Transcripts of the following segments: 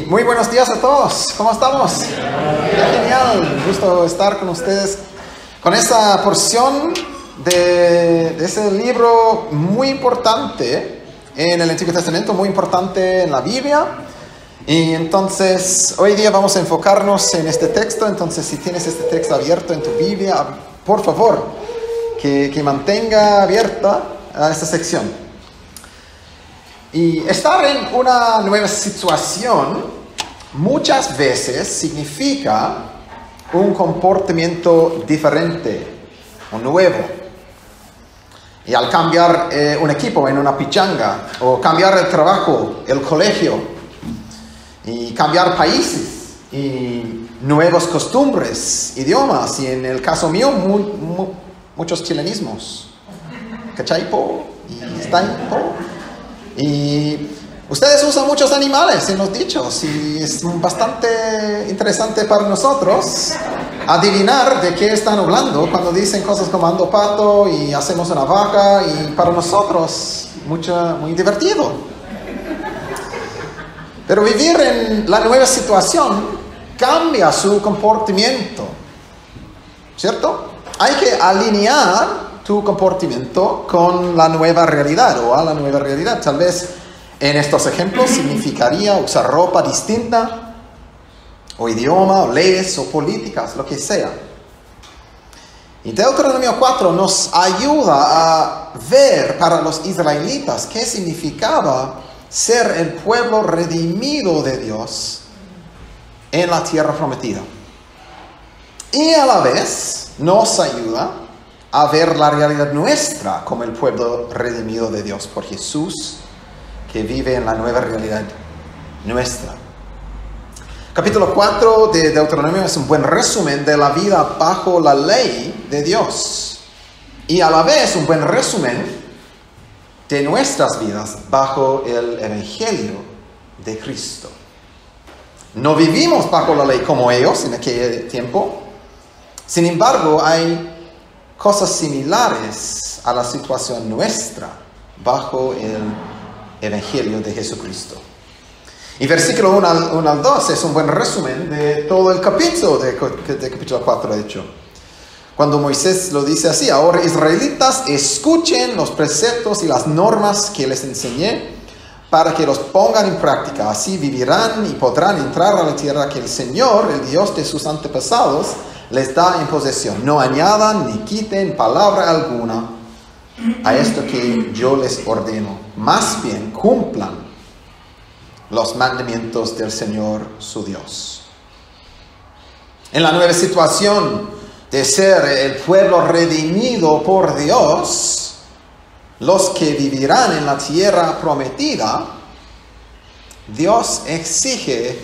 Muy buenos días a todos. ¿Cómo estamos? Genial. Un gusto estar con ustedes con esta porción de ese libro muy importante en el Antiguo Testamento, muy importante en la Biblia. Y entonces, hoy día vamos a enfocarnos en este texto. Entonces, si tienes este texto abierto en tu Biblia, por favor, que mantenga abierta esta sección. Y estar en una nueva situación muchas veces significa un comportamiento diferente o nuevo. Y al cambiar un equipo en una pichanga, o cambiar el trabajo, el colegio, y cambiar países, y nuevas costumbres, idiomas, y en el caso mío, muchos chilenismos. ¿Cachaipo? Y estaipo. Y ustedes usan muchos animales en los dichos y es bastante interesante para nosotros adivinar de qué están hablando cuando dicen cosas como ando pato y hacemos una vaca, y para nosotros muy divertido. Pero vivir en la nueva situación cambia su comportamiento, ¿cierto? Hay que alinear tu comportamiento con la nueva realidad o a la nueva realidad. Tal vez en estos ejemplos significaría usar ropa distinta, o idioma, o leyes, o políticas, lo que sea. Y Deuteronomio 4 nos ayuda a ver para los israelitas qué significaba ser el pueblo redimido de Dios en la tierra prometida. Y a la vez nos ayuda a ver la realidad nuestra como el pueblo redimido de Dios por Jesús, que vive en la nueva realidad nuestra. Capítulo 4 de Deuteronomio es un buen resumen de la vida bajo la ley de Dios, y a la vez un buen resumen de nuestras vidas bajo el Evangelio de Cristo. No vivimos bajo la ley como ellos en aquel tiempo. Sin embargo, hay cosas similares a la situación nuestra bajo el Evangelio de Jesucristo. Y versículo 1 al 2 es un buen resumen de todo el capítulo de capítulo 4, de hecho. Cuando Moisés lo dice así: ahora israelitas, escuchen los preceptos y las normas que les enseñé para que los pongan en práctica. Así vivirán y podrán entrar a la tierra que el Señor, el Dios de sus antepasados, les da en posesión. No añadan ni quiten palabra alguna a esto que yo les ordeno. Más bien cumplan los mandamientos del Señor su Dios. En la nueva situación de ser el pueblo redimido por Dios, los que vivirán en la tierra prometida, Dios exige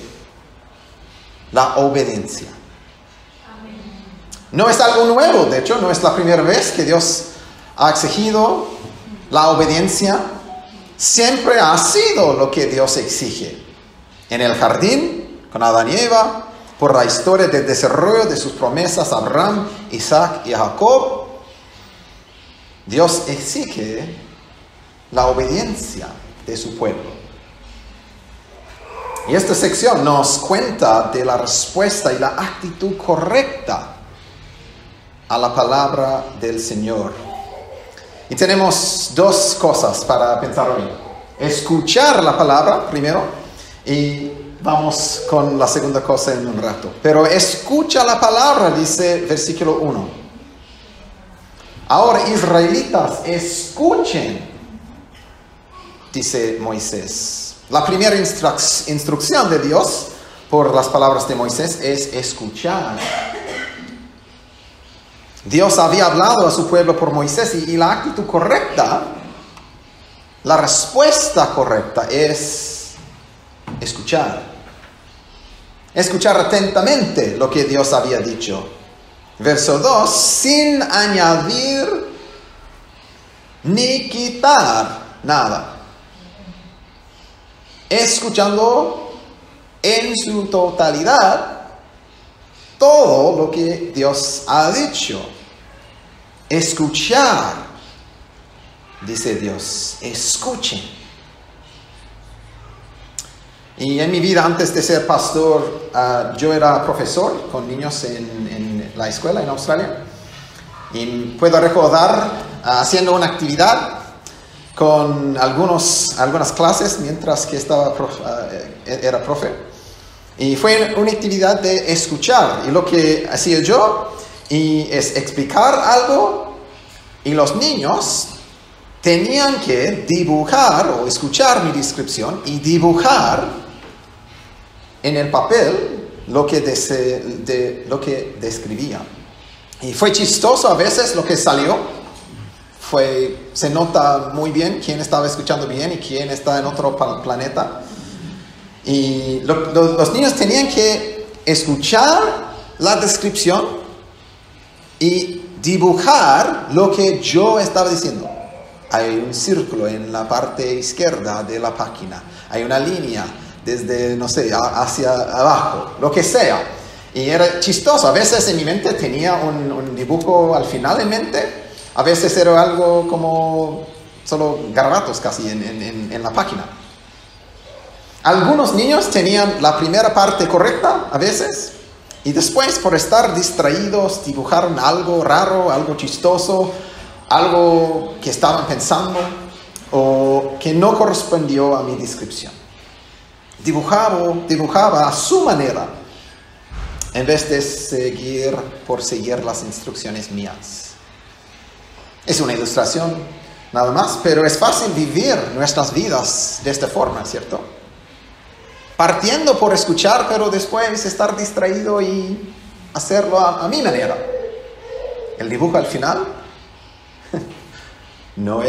la obediencia. No es algo nuevo, de hecho, no es la primera vez que Dios ha exigido la obediencia. Siempre ha sido lo que Dios exige. En el jardín, con Adán y Eva, por la historia del desarrollo de sus promesas a Abraham, Isaac y a Jacob, Dios exige la obediencia de su pueblo. Y esta sección nos cuenta de la respuesta y la actitud correcta a la palabra del Señor. Y tenemos dos cosas para pensar hoy. Escuchar la palabra primero, y vamos con la segunda cosa en un rato. Pero escucha la palabra, dice versículo 1. Ahora, israelitas, escuchen, dice Moisés. La primera instrucción de Dios por las palabras de Moisés es escuchar. Dios había hablado a su pueblo por Moisés, y la actitud correcta, la respuesta correcta es escuchar. Escuchar atentamente lo que Dios había dicho. Verso 2, sin añadir ni quitar nada. Escuchando en su totalidad todo lo que Dios ha dicho. Escuchar, dice Dios, escuchen. Y en mi vida antes de ser pastor, yo era profesor con niños en la escuela en Australia. Y puedo recordar haciendo una actividad con algunas clases mientras que era profe. Y fue una actividad de escuchar. Y lo que hacía yo es explicar algo y los niños tenían que dibujar o escuchar mi descripción y dibujar en el papel lo que describía. Y fue chistoso a veces lo que salió. Se nota muy bien quién estaba escuchando bien y quién está en otro planeta. Y los niños tenían que escuchar la descripción y dibujar lo que yo estaba diciendo. Hay un círculo en la parte izquierda de la página. Hay una línea desde, no sé, hacia abajo, lo que sea. Y era chistoso. A veces en mi mente tenía un dibujo al final en mente. A veces era algo como solo garabatos casi en la página. Algunos niños tenían la primera parte correcta a veces. Y después, por estar distraídos, dibujaron algo raro, algo chistoso, algo que estaban pensando o que no correspondió a mi descripción. Dibujaba a su manera en vez de seguir las instrucciones mías. Es una ilustración nada más, pero es fácil vivir nuestras vidas de esta forma, ¿cierto? Partiendo por escuchar, pero después estar distraído y hacerlo a mi manera. El dibujo al final no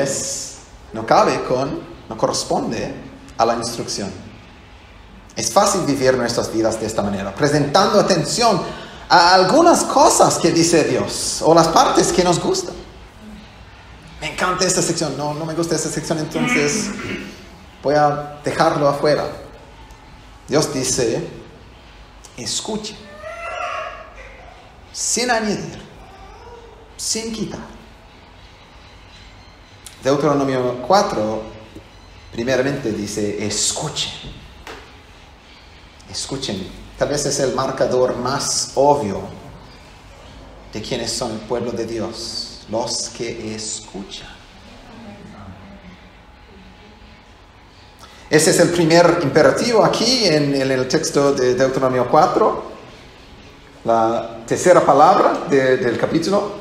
corresponde a la instrucción. Es fácil vivir nuestras vidas de esta manera, presentando atención a algunas cosas que dice Dios o las partes que nos gustan. Me encanta esta sección, no me gusta esta sección, entonces voy a dejarlo afuera. Dios dice, escuche, sin añadir, sin quitar. Deuteronomio 4, primeramente dice, escuchen. Escuchen, tal vez es el marcador más obvio de quienes son el pueblo de Dios, los que escuchan. Ese es el primer imperativo aquí en el texto de Deuteronomio 4, la tercera palabra del capítulo.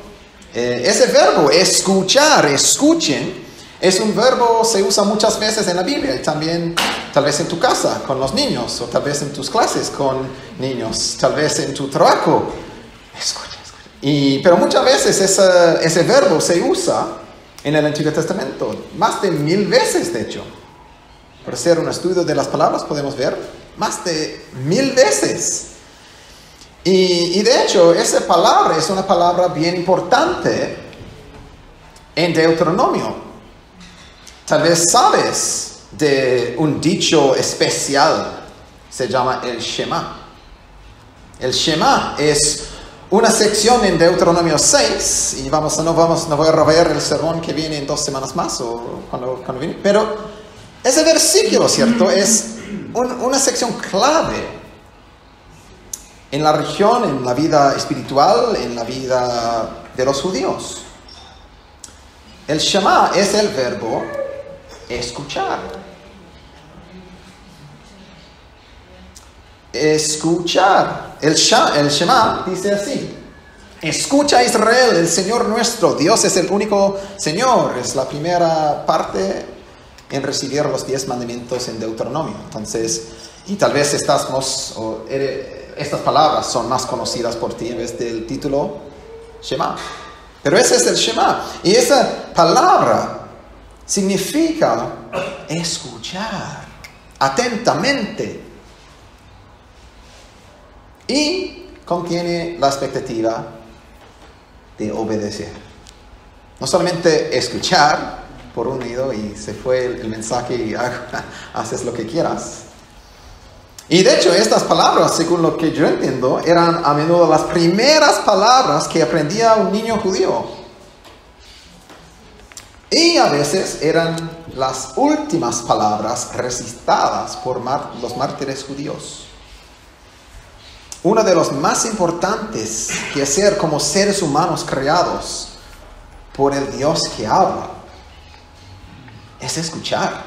Ese verbo, escuchar, escuchen, es un verbo, se usa muchas veces en la Biblia y también tal vez en tu casa con los niños, o tal vez en tus clases con niños, tal vez en tu trabajo. Escucha. Pero muchas veces ese verbo se usa en el Antiguo Testamento, más de 1000 veces de hecho. Por hacer un estudio de las palabras podemos ver más de 1000 veces. Y de hecho esa palabra es una palabra bien importante en Deuteronomio. Tal vez sabes de un dicho especial, se llama el Shema. El Shema es una sección en Deuteronomio 6, y no voy a rever el sermón que viene en 2 semanas más, o cuando viene, pero ese versículo, ¿cierto? Es una sección clave en la religión, en la vida espiritual, en la vida de los judíos. El Shema es el verbo escuchar. Escuchar. El Shema dice así: escucha Israel, el Señor nuestro Dios es el único Señor. Es la primera parte en recibir los 10 mandamientos en Deuteronomio. Entonces, y tal vez estas palabras son más conocidas por ti en vez del título Shema. Pero ese es el Shema. Y esa palabra significa escuchar atentamente. Y contiene la expectativa de obedecer. No solamente escuchar por un oído y se fue el mensaje y haces lo que quieras. Y de hecho estas palabras, según lo que yo entiendo, eran a menudo las primeras palabras que aprendía un niño judío. Y a veces eran las últimas palabras recitadas por los mártires judíos. Uno de los más importantes que hacer como seres humanos creados por el Dios que habla es escuchar.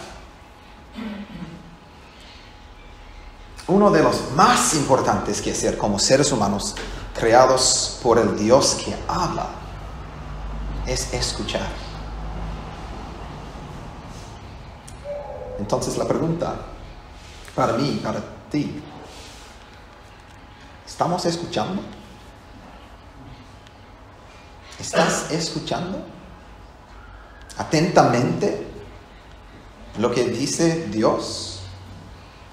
Uno de los más importantes que hacer como seres humanos creados por el Dios que habla es escuchar. Entonces la pregunta para mí, para ti, ¿estamos escuchando? ¿Estás escuchando atentamente lo que dice Dios,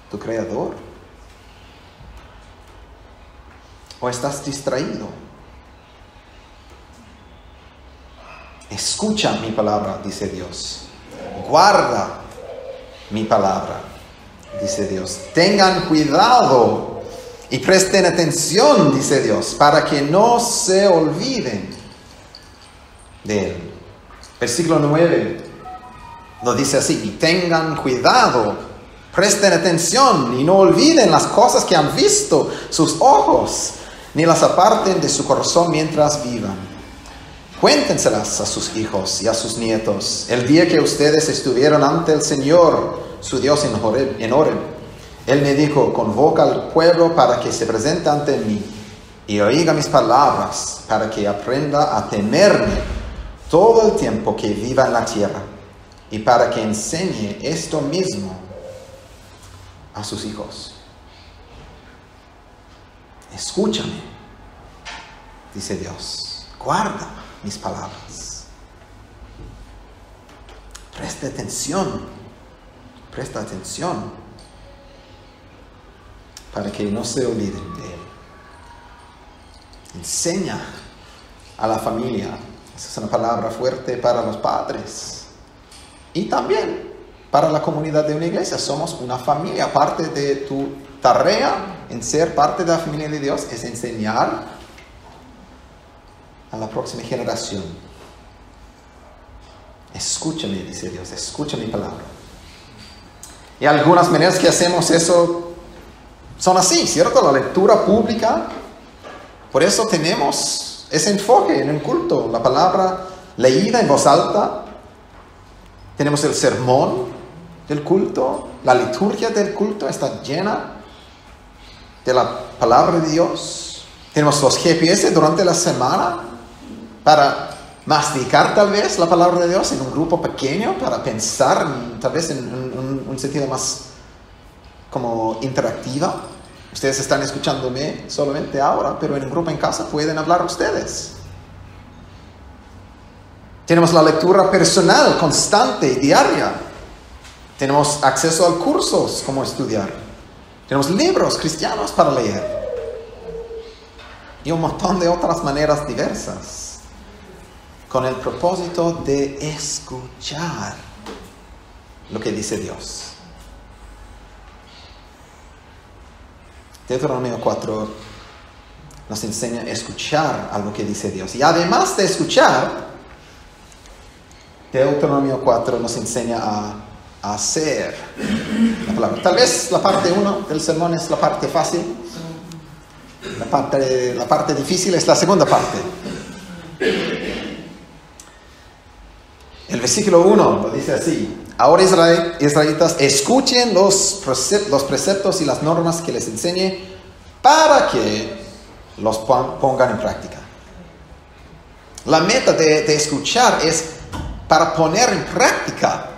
tu Creador? ¿O estás distraído? Escucha mi palabra, dice Dios. Guarda mi palabra, dice Dios. Tengan cuidado y presten atención, dice Dios, para que no se olviden de Él. Versículo 9 lo dice así: y tengan cuidado, presten atención y no olviden las cosas que han visto sus ojos, ni las aparten de su corazón mientras vivan. Cuéntenselas a sus hijos y a sus nietos el día que ustedes estuvieron ante el Señor, su Dios, en Horeb. Él me dijo: convoca al pueblo para que se presente ante mí y oiga mis palabras, para que aprenda a temerme todo el tiempo que viva en la tierra, y para que enseñe esto mismo a sus hijos. Escúchame, dice Dios. Guarda mis palabras. Presta atención para que no se olviden de Él. Enseña a la familia. Esa es una palabra fuerte para los padres y también para la comunidad de una iglesia. Somos una familia. Parte de tu tarea en ser parte de la familia de Dios es enseñar a la próxima generación. Escúchame, dice Dios, escucha mi palabra. Y algunas maneras que hacemos eso son así, ¿cierto? La lectura pública. Por eso tenemos ese enfoque en el culto, la palabra leída en voz alta. Tenemos el sermón del culto, la liturgia del culto está llena de la palabra de Dios. Tenemos los GPS durante la semana para masticar tal vez la palabra de Dios en un grupo pequeño, para pensar tal vez en un sentido más como interactiva. Ustedes están escuchándome solamente ahora, pero en un grupo en casa pueden hablar ustedes. Tenemos la lectura personal, constante y diaria. Tenemos acceso a cursos como estudiar. Tenemos libros cristianos para leer. Y un montón de otras maneras diversas, con el propósito de escuchar lo que dice Dios. Deuteronomio 4 nos enseña a escuchar algo que dice Dios. Y además de escuchar, Deuteronomio 4 nos enseña a hacer la palabra. Tal vez la parte 1 del sermón es la parte fácil. La parte difícil es la segunda parte. El versículo 1 lo dice así: ahora israelitas, escuchen los preceptos y las normas que les enseñe para que los pongan en práctica. La meta de escuchar es para poner en práctica,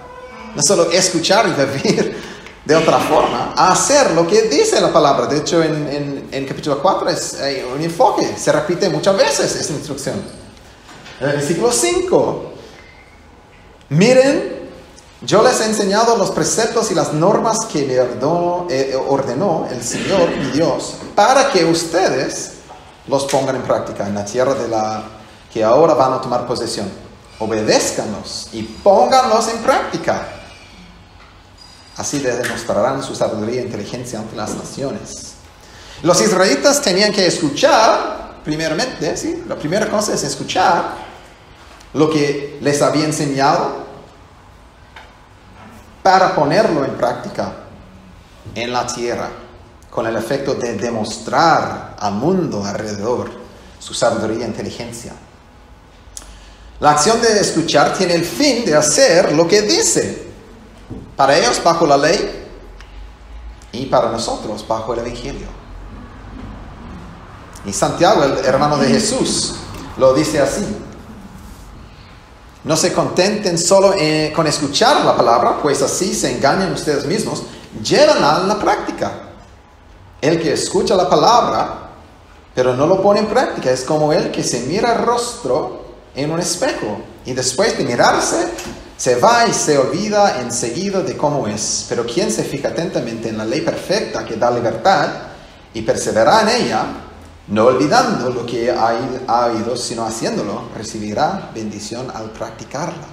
no solo escuchar y vivir de otra forma, a hacer lo que dice la palabra. De hecho, en capítulo 4 es un enfoque, se repite muchas veces esta instrucción. En el versículo 5, miren, yo les he enseñado los preceptos y las normas que me ordenó el Señor mi Dios, para que ustedes los pongan en práctica en la tierra que ahora van a tomar posesión. Obedézcanlos y pónganlos en práctica. Así demostrarán su sabiduría e inteligencia ante las naciones. Los israelitas tenían que escuchar, primeramente, ¿sí? La primera cosa es escuchar lo que les había enseñado para ponerlo en práctica en la tierra, con el efecto de demostrar al mundo alrededor su sabiduría e inteligencia. La acción de escuchar tiene el fin de hacer lo que dice, para ellos bajo la ley y para nosotros bajo el Evangelio. Y Santiago, el hermano de Jesús, lo dice así: no se contenten solo con escuchar la palabra, pues así se engañan ustedes mismos. Llévanla a la práctica. El que escucha la palabra, pero no lo pone en práctica, es como el que se mira el rostro en un espejo y después de mirarse, se va y se olvida enseguida de cómo es. Pero quien se fija atentamente en la ley perfecta que da libertad y persevera en ella, no olvidando lo que ha oído, sino haciéndolo, recibirá bendición al practicarla.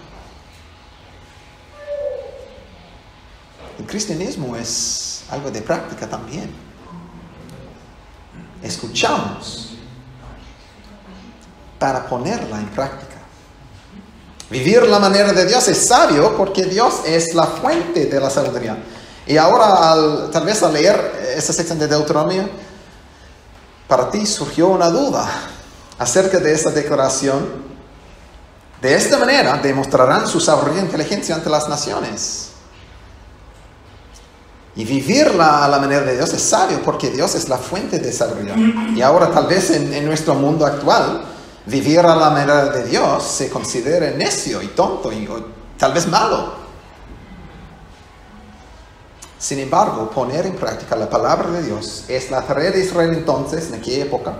El cristianismo es algo de práctica también. Escuchamos para ponerla en práctica. Vivir la manera de Dios es sabio porque Dios es la fuente de la sabiduría. Y ahora, tal vez al leer esta sección de Deuteronomio, para ti surgió una duda acerca de esta declaración. De esta manera demostrarán su sabiduría e inteligencia ante las naciones. Y vivirla a la manera de Dios es sabio porque Dios es la fuente de sabiduría. Y ahora tal vez en nuestro mundo actual, vivir a la manera de Dios se considera necio y tonto o tal vez malo. Sin embargo, poner en práctica la palabra de Dios es la tarea de Israel entonces, en aquella época,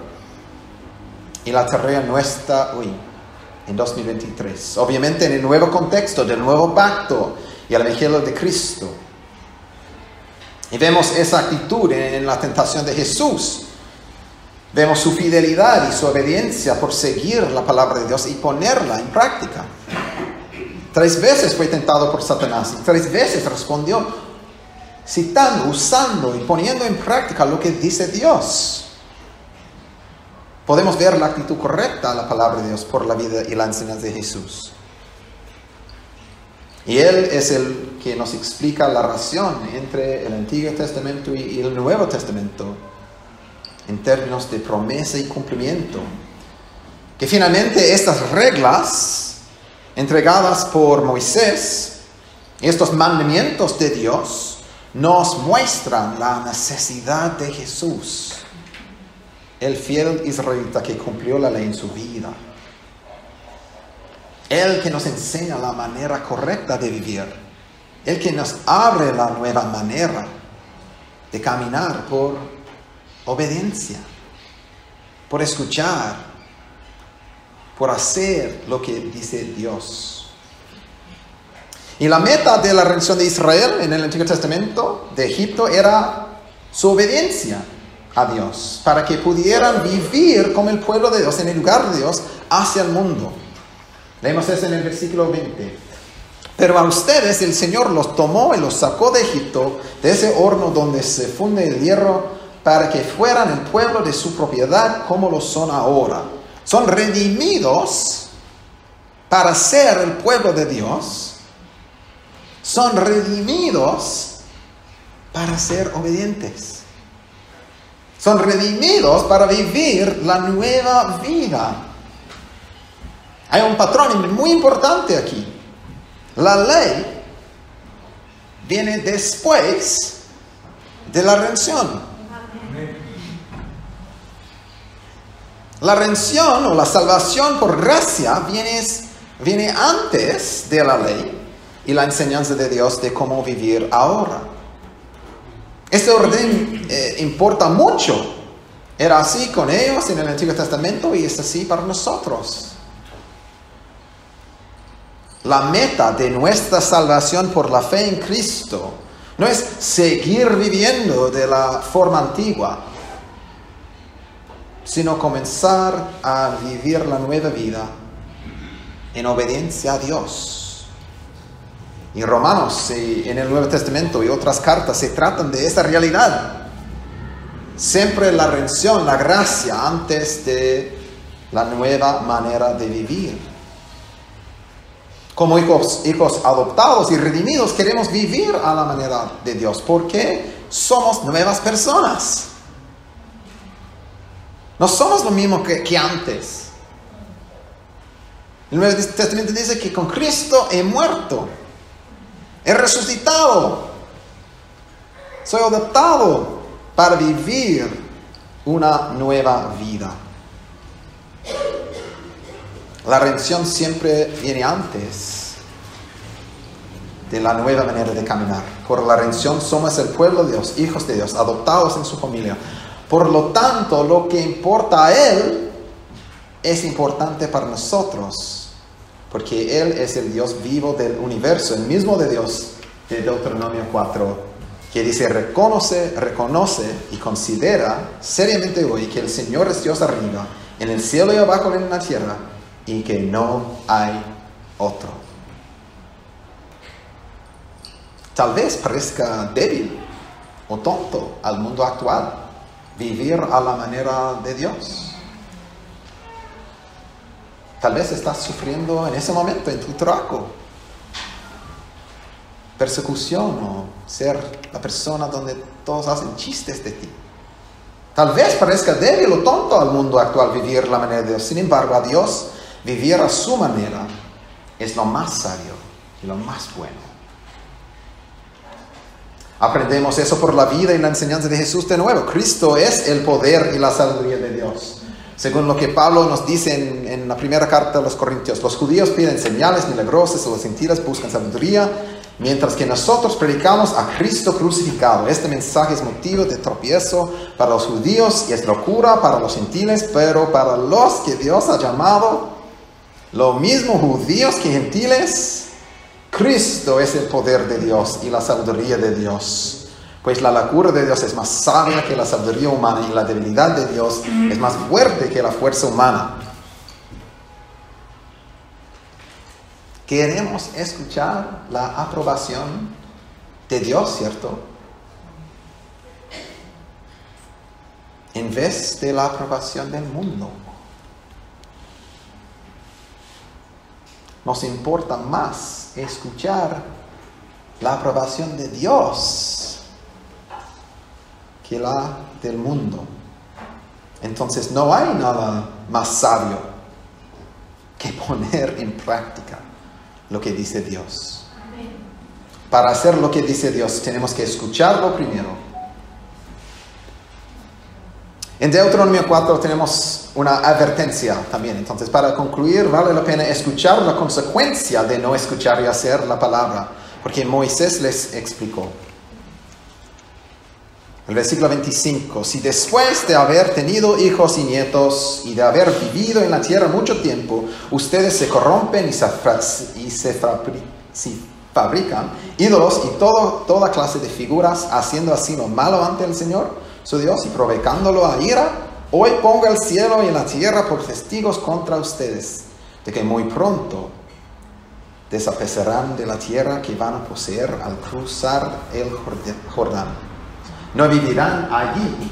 y la tarea nuestra hoy, en 2023. Obviamente en el nuevo contexto del nuevo pacto y el Evangelio de Cristo. Y vemos esa actitud en la tentación de Jesús. Vemos su fidelidad y su obediencia por seguir la palabra de Dios y ponerla en práctica. 3 veces fue tentado por Satanás y 3 veces respondió, citando, usando y poniendo en práctica lo que dice Dios. Podemos ver la actitud correcta a la palabra de Dios por la vida y la enseñanza de Jesús. Y Él es el que nos explica la relación entre el Antiguo Testamento y el Nuevo Testamento en términos de promesa y cumplimiento. Que finalmente estas reglas entregadas por Moisés, estos mandamientos de Dios, nos muestran la necesidad de Jesús, el fiel israelita que cumplió la ley en su vida. El que nos enseña la manera correcta de vivir. El que nos abre la nueva manera de caminar por obediencia, por escuchar, por hacer lo que dice Dios. Y la meta de la redención de Israel en el Antiguo Testamento de Egipto era su obediencia a Dios, para que pudieran vivir como el pueblo de Dios, en el lugar de Dios, hacia el mundo. Leemos eso en el versículo 20. Pero a ustedes el Señor los tomó y los sacó de Egipto, de ese horno donde se funde el hierro, para que fueran el pueblo de su propiedad como lo son ahora. Son redimidos para ser el pueblo de Dios. Son redimidos para ser obedientes. Son redimidos para vivir la nueva vida. Hay un patrón muy importante aquí. La ley viene después de la redención. La redención o la salvación por gracia viene antes de la ley y la enseñanza de Dios de cómo vivir ahora. Este orden importa mucho. Era así con ellos en el Antiguo Testamento y es así para nosotros. La meta de nuestra salvación por la fe en Cristo no es seguir viviendo de la forma antigua, sino comenzar a vivir la nueva vida en obediencia a Dios. Y Romanos en el Nuevo Testamento y otras cartas se tratan de esa realidad. Siempre la redención, la gracia antes de la nueva manera de vivir. Como hijos adoptados y redimidos, queremos vivir a la manera de Dios, porque somos nuevas personas. No somos lo mismo que antes. El Nuevo Testamento dice que con Cristo he muerto, he resucitado, soy adoptado para vivir una nueva vida. La redención siempre viene antes de la nueva manera de caminar. Por la redención somos el pueblo de Dios, hijos de Dios, adoptados en su familia. Por lo tanto, lo que importa a Él es importante para nosotros, porque Él es el Dios vivo del universo, el mismo de Dios de Deuteronomio 4, que dice, reconoce y considera seriamente hoy que el Señor es Dios arriba, en el cielo y abajo en la tierra, y que no hay otro. Tal vez parezca débil o tonto al mundo actual vivir a la manera de Dios. Tal vez estás sufriendo en ese momento en tu trabajo persecución o ser la persona donde todos hacen chistes de ti. Tal vez parezca débil o tonto al mundo actual vivir la manera de Dios. Sin embargo, a Dios vivir a su manera es lo más sabio y lo más bueno. Aprendemos eso por la vida y la enseñanza de Jesús de nuevo. Cristo es el poder y la sabiduría de Dios. Según lo que Pablo nos dice en la primera carta a los Corintios, los judíos piden señales milagrosas, los gentiles buscan sabiduría, mientras que nosotros predicamos a Cristo crucificado. Este mensaje es motivo de tropiezo para los judíos y es locura para los gentiles, pero para los que Dios ha llamado, lo mismo judíos que gentiles, Cristo es el poder de Dios y la sabiduría de Dios. Pues la locura de Dios es más sabia que la sabiduría humana y la debilidad de Dios es más fuerte que la fuerza humana. Queremos escuchar la aprobación de Dios, ¿cierto? En vez de la aprobación del mundo. Nos importa más escuchar la aprobación de Dios que la del mundo. Entonces no hay nada más sabio que poner en práctica lo que dice Dios. Para hacer lo que dice Dios tenemos que escucharlo primero. En Deuteronomio 4 tenemos una advertencia también. Entonces, para concluir, vale la pena escuchar la consecuencia de no escuchar y hacer la palabra, porque Moisés les explicó. El versículo 25, si después de haber tenido hijos y nietos y de haber vivido en la tierra mucho tiempo, ustedes se corrompen y se fabrican ídolos y toda clase de figuras, haciendo así lo malo ante el Señor, su Dios, y provocándolo a ira, hoy ponga el cielo y la tierra por testigos contra ustedes, de que muy pronto desaparecerán de la tierra que van a poseer al cruzar el Jordán. No vivirán allí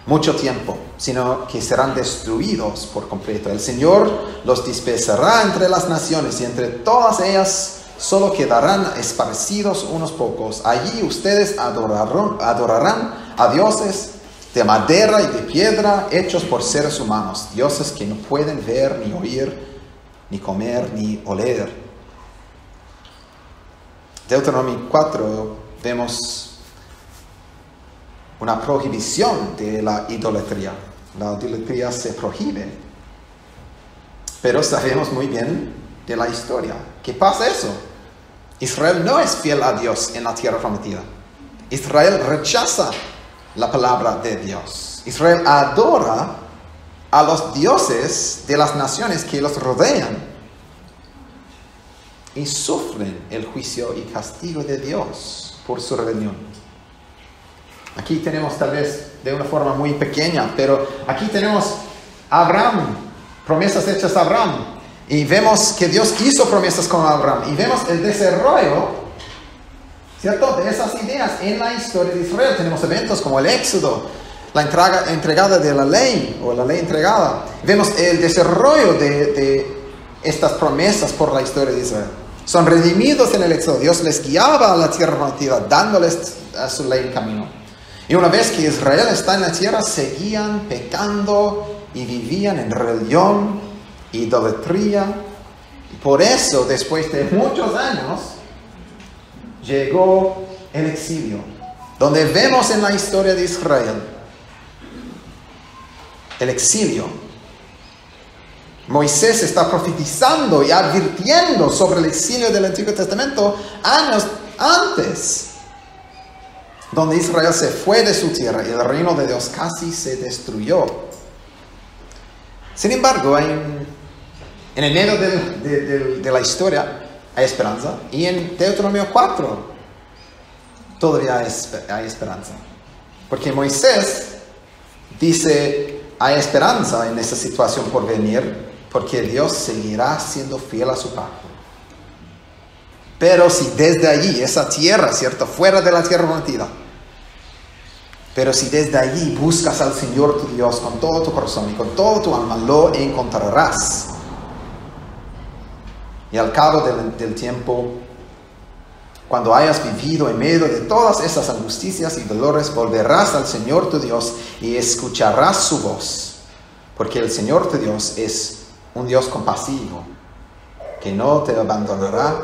mucho tiempo, sino que serán destruidos por completo. El Señor los dispersará entre las naciones y entre todas ellas solo quedarán esparcidos unos pocos. Allí ustedes adorarán a dioses de madera y de piedra hechos por seres humanos, dioses que no pueden ver, ni oír, ni comer, ni oler. Deuteronomio 4 vemos una prohibición de la idolatría. La idolatría se prohíbe. Pero sabemos muy bien de la historia. ¿Qué pasa eso? Israel no es fiel a Dios en la tierra prometida. Israel rechaza la palabra de Dios. Israel adora a los dioses de las naciones que los rodean y sufren el juicio y castigo de Dios por su rebelión. Aquí tenemos tal vez de una forma muy pequeña, pero aquí tenemos a Abraham, promesas hechas a Abraham. Y vemos que Dios hizo promesas con Abraham. Y vemos el desarrollo, ¿cierto?, de esas ideas en la historia de Israel. Tenemos eventos como el Éxodo, la entregada de la ley, o la ley entregada. Vemos el desarrollo de estas promesas por la historia de Israel. Son redimidos en el Éxodo. Dios les guiaba a la tierra prometida, dándoles a su ley en camino. Y una vez que Israel está en la tierra, seguían pecando y vivían en rebelión, idolatría. Y por eso, después de muchos años, llegó el exilio, donde vemos en la historia de Israel el exilio. Moisés está profetizando y advirtiendo sobre el exilio del Antiguo Testamento años antes, donde Israel se fue de su tierra y el reino de Dios casi se destruyó. Sin embargo, en el medio de la historia hay esperanza, y en Deuteronomio 4 todavía hay esperanza, porque Moisés dice: hay esperanza en esa situación por venir, porque Dios seguirá siendo fiel a su pacto. Pero si desde allí, esa tierra, ¿cierto?, fuera de la tierra prometida, pero si desde allí buscas al Señor tu Dios con todo tu corazón y con todo tu alma, lo encontrarás. Y al cabo del tiempo, cuando hayas vivido en medio de todas esas angustias y dolores, volverás al Señor tu Dios y escucharás su voz, porque el Señor tu Dios es un Dios compasivo, que no te abandonará,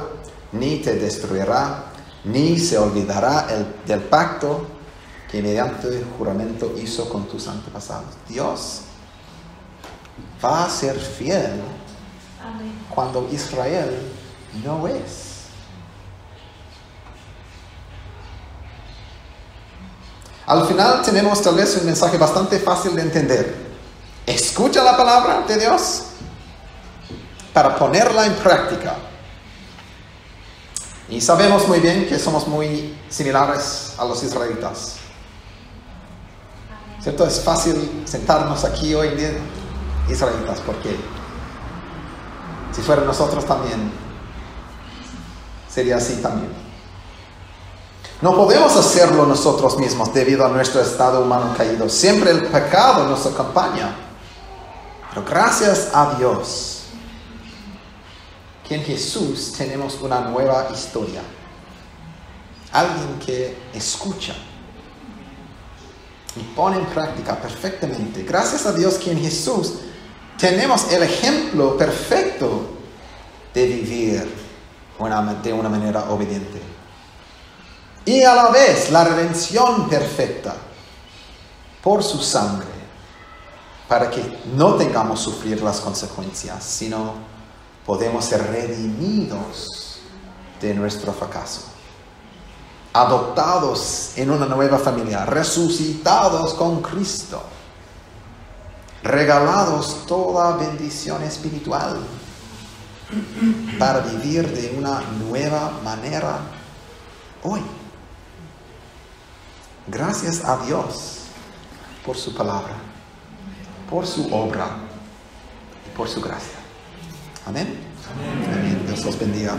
ni te destruirá, ni se olvidará del pacto que mediante juramento hizo con tus antepasados. Dios va a ser fiel cuando Israel no es. Al final tenemos tal vez un mensaje bastante fácil de entender. Escucha la palabra de Dios para ponerla en práctica. Y sabemos muy bien que somos muy similares a los israelitas. ¿Cierto? Es fácil sentarnos aquí hoy en día, israelitas, porque si fuera nosotros también, sería así también. No podemos hacerlo nosotros mismos debido a nuestro estado humano caído. Siempre el pecado nos acompaña. Pero gracias a Dios, que en Jesús tenemos una nueva historia. Alguien que escucha y pone en práctica perfectamente. Gracias a Dios que en Jesús tenemos el ejemplo perfecto de vivir de una manera obediente. Y a la vez la redención perfecta por su sangre, para que no tengamos sufrir las consecuencias, sino podemos ser redimidos de nuestro fracaso, adoptados en una nueva familia, resucitados con Cristo, regalados toda bendición espiritual para vivir de una nueva manera hoy. Gracias a Dios por su palabra, por su obra y por su gracia. Amén. Amén. Dios los bendiga.